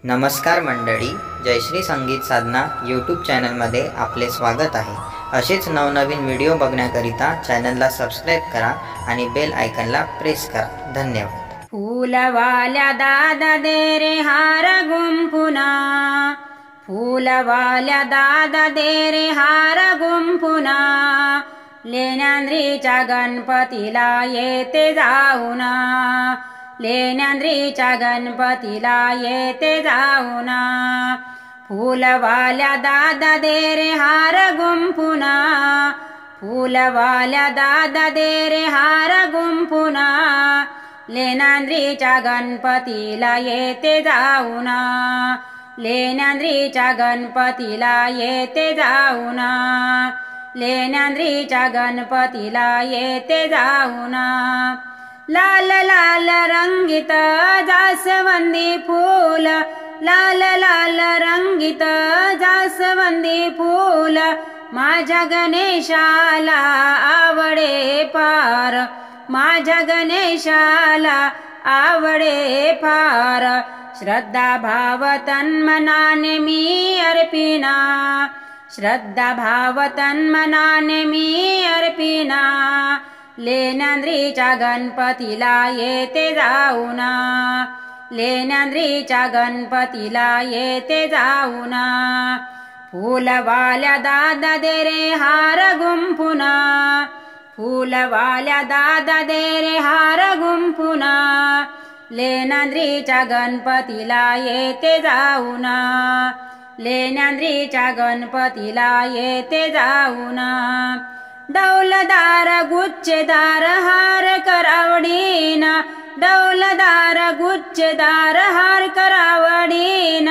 नमस्कार मंडळी, जयश्री संगीत साधना यूट्यूब चॅनलमध्ये आपले स्वागत आहे। असेच नवनवीन व्हिडिओ बघण्याकरिता चॅनलला सबस्क्राइब करा आणि बेल आयकॉनला प्रेस करा। धन्यवाद। फूलवाल्या दादा दे रे हार गुंफुना, फूलवाल्या दादा दे रे हार गुंफुना, लेण्यांद्रीच्या गणपतीला येते जाऊना, लेण्यांद्रीच्या गणपतीला येते जाऊना। फूलवाल्या दादा दे रे हार गुंफुना, फूलवाल्या दादा दे रे हार गुंफुना, लेण्यांद्रीच्या गणपतीला येते जाऊना, लेण्यांद्रीच्या गणपतीला येते जाऊना, लेण्यांद्रीच्या गणपतीला येते जाऊना। लाल लाल रंगीत जास्वंदी फूल, लाल लाल रंगीत जास्वंदी फूल, माझ्या गणेशाला आवडे फार, माझ्या गणेशाला आवडे फार। श्रद्धा भाव तन्मनाने मी अर्पिना, श्रद्धा भाव तन्मनाने मी अर्पिना, लेण्यांद्रीच्या गणपतीला येते जाऊना, लेण्यांद्रीच्या गणपतीला येते जाऊना। फूलवाल्या दादा दे रे हार गुंफुना, फूलवाल्या दादा दे रे हार गुंफुना, लेण्यांद्रीच्या गणपतीला येते जाऊना, लेण्यांद्रीच्या गणपतीला येते जाऊना। डौलदार गुच्छेदार हार करावडीन, डौलदार गुच्छेदार हार करावडीन,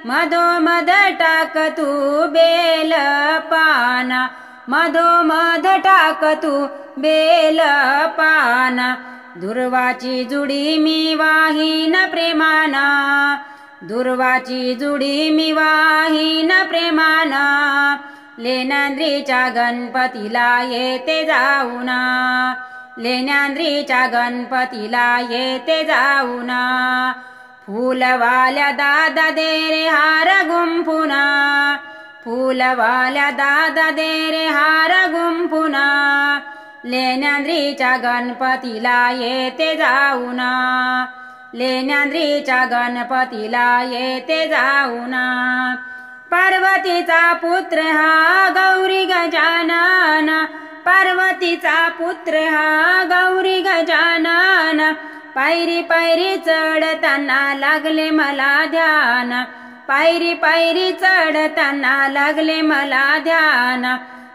मधोमध टाक तू बेल पान, मधोमध टाक तू बेल पान। दुर्वाची जुडी मी वाहीन प्रेमाना, दुर्वाची जुडी मी वाहीन प्रेमाना, लेण्यांद्रीच्या गणपतीला येते जाऊना, लेण्यांद्रीच्या गणपतीला येते जाऊना। फूलवाल्या दादा दे रे हार गुंफुना, फूलवाल्या दादा दे रे हार गुंफुना, लेण्यांद्रीच्या गणपतीला येते जाऊना, लेण्यांद्रीच्या गणपतीला येते जाऊना। पार्वतीचा पुत्र हा गौरी गजानन, पार्वतीचा पुत्र हा गौरी गजानन, पायरी पायरी चढताना लागले मला ध्यान, पायरी पायरी चढताना लागले मला ध्यान।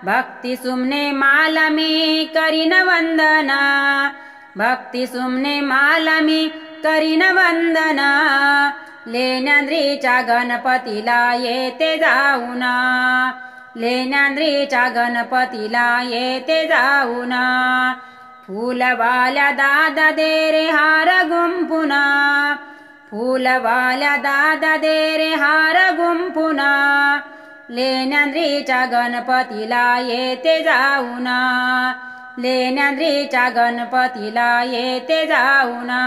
भक्ती सुमने माला मी करीन वंदना, भक्ती सुमने माला मी करीन वंदना, लेण्यांद्रीच्या गणपतीला येते जाऊना, लेण्यांद्रीच्या गणपतीला येते जाऊना। फूलवाल्या दादा दे रे हार गुंफुना, फूलवाल्या दादा दे रे हार गुंफुना, लेण्यांद्रीच्या गणपतीला येते जाऊना, लेण्यांद्रीच्या गणपतीला येते जाऊना,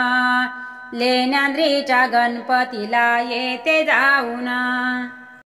लेण्यांद्रीच्या गणपतीला येते जाऊना।